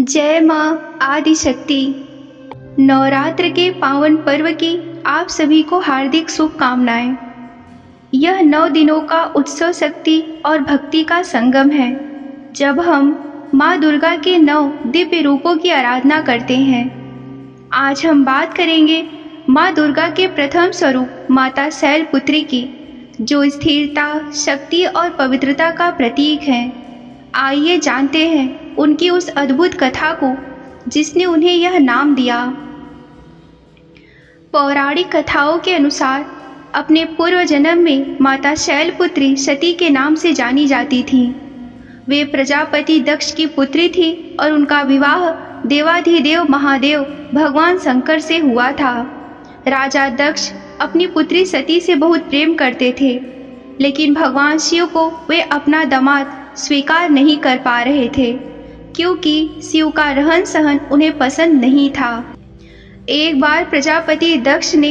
जय माँ आदिशक्ति। नवरात्र के पावन पर्व की आप सभी को हार्दिक शुभकामनाएं। यह 9 दिनों का उत्सव शक्ति और भक्ति का संगम है, जब हम माँ दुर्गा के 9 दिव्य रूपों की आराधना करते हैं। आज हम बात करेंगे माँ दुर्गा के प्रथम स्वरूप माता शैलपुत्री की, जो स्थिरता, शक्ति और पवित्रता का प्रतीक है। आइए जानते हैं उनकी उस अद्भुत कथा को जिसने उन्हें यह नाम दिया। पौराणिक कथाओं के अनुसार अपने पूर्व जन्म में माता शैलपुत्री सती के नाम से जानी जाती थी। वे प्रजापति दक्ष की पुत्री थी और उनका विवाह देवाधिदेव महादेव भगवान शंकर से हुआ था। राजा दक्ष अपनी पुत्री सती से बहुत प्रेम करते थे, लेकिन भगवान शिव को वे अपना दामाद स्वीकार नहीं कर पा रहे थे, क्योंकि शिव का रहन सहन उन्हें पसंद नहीं था। एक बार प्रजापति दक्ष ने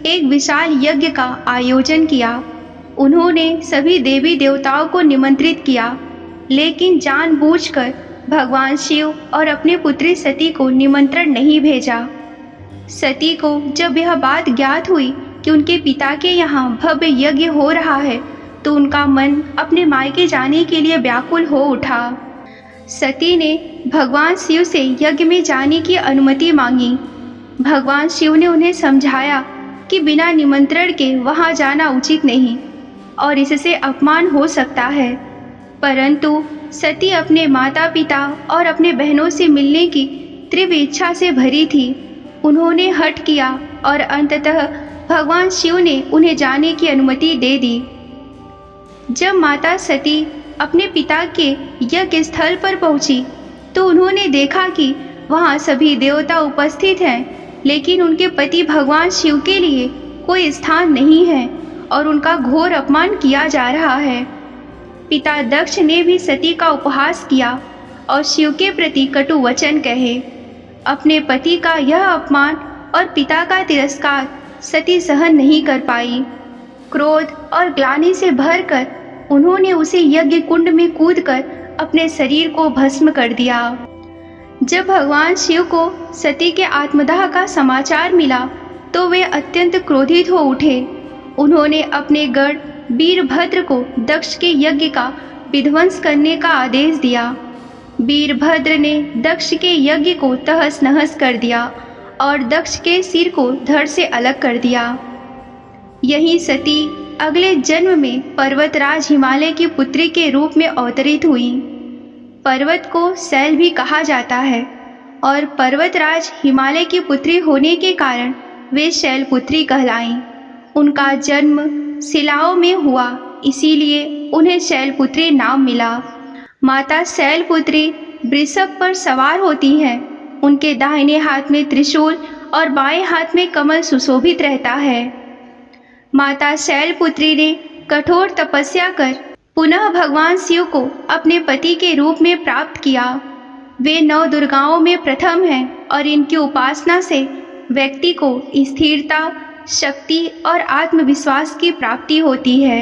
एक विशाल यज्ञ का आयोजन किया। उन्होंने सभी देवी देवताओं को निमंत्रित किया, लेकिन जानबूझकर भगवान शिव और अपनी पुत्री सती को निमंत्रण नहीं भेजा। सती को जब यह बात ज्ञात हुई कि उनके पिता के यहाँ भव्य यज्ञ हो रहा है, तो उनका मन अपने मायके जाने के लिए व्याकुल हो उठा। सती ने भगवान शिव से यज्ञ में जाने की अनुमति मांगी। भगवान शिव ने उन्हें समझाया कि बिना निमंत्रण के वहां जाना उचित नहीं और इससे अपमान हो सकता है, परंतु सती अपने माता पिता और अपने बहनों से मिलने की तीव्र इच्छा से भरी थी। उन्होंने हठ किया और अंततः भगवान शिव ने उन्हें जाने की अनुमति दे दी। जब माता सती अपने पिता के यज्ञ स्थल पर पहुंची, तो उन्होंने देखा कि वहां सभी देवता उपस्थित हैं, लेकिन उनके पति भगवान शिव के लिए कोई स्थान नहीं है और उनका घोर अपमान किया जा रहा है। पिता दक्ष ने भी सती का उपहास किया और शिव के प्रति कटु वचन कहे। अपने पति का यह अपमान और पिता का तिरस्कार सती सहन नहीं कर पाई। क्रोध और ग्लानि से भरकर उन्होंने उसे यज्ञ कुंड में कूदकर अपने शरीर को भस्म कर दिया। जब भगवान शिव को सती के आत्मदाह का समाचार मिला, तो वे अत्यंत क्रोधित हो उठे। उन्होंने अपने गढ़ वीरभद्र को दक्ष के यज्ञ का विध्वंस करने का आदेश दिया। वीरभद्र ने दक्ष के यज्ञ को तहस नहस कर दिया और दक्ष के सिर को धड़ से अलग कर दिया। यही सती अगले जन्म में पर्वतराज हिमालय की पुत्री के रूप में अवतरित हुई। पर्वत को शैल भी कहा जाता है और पर्वतराज हिमालय की पुत्री होने के कारण वे शैलपुत्री कहलाईं। उनका जन्म शिलाओं में हुआ, इसीलिए उन्हें शैलपुत्री नाम मिला। माता शैलपुत्री वृषभ पर सवार होती हैं। उनके दाहिने हाथ में त्रिशूल और बाएं हाथ में कमल सुशोभित रहता है। माता शैलपुत्री ने कठोर तपस्या कर पुनः भगवान शिव को अपने पति के रूप में प्राप्त किया। वे 9 दुर्गाओं में प्रथम हैं और इनकी उपासना से व्यक्ति को स्थिरता, शक्ति और आत्मविश्वास की प्राप्ति होती है।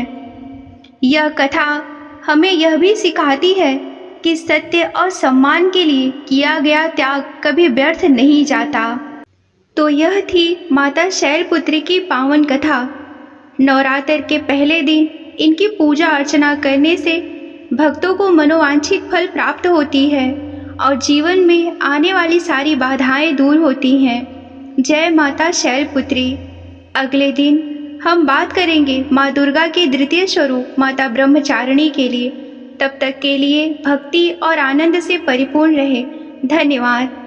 यह कथा हमें यह भी सिखाती है कि सत्य और सम्मान के लिए किया गया त्याग कभी व्यर्थ नहीं जाता। तो यह थी माता शैलपुत्री की पावन कथा। नवरात्र के पहले दिन इनकी पूजा अर्चना करने से भक्तों को मनोवांछित फल प्राप्त होती है और जीवन में आने वाली सारी बाधाएं दूर होती हैं। जय माता शैलपुत्री। अगले दिन हम बात करेंगे माँ दुर्गा के द्वितीय स्वरूप माता ब्रह्मचारिणी के लिए। तब तक के लिए भक्ति और आनंद से परिपूर्ण रहे। धन्यवाद।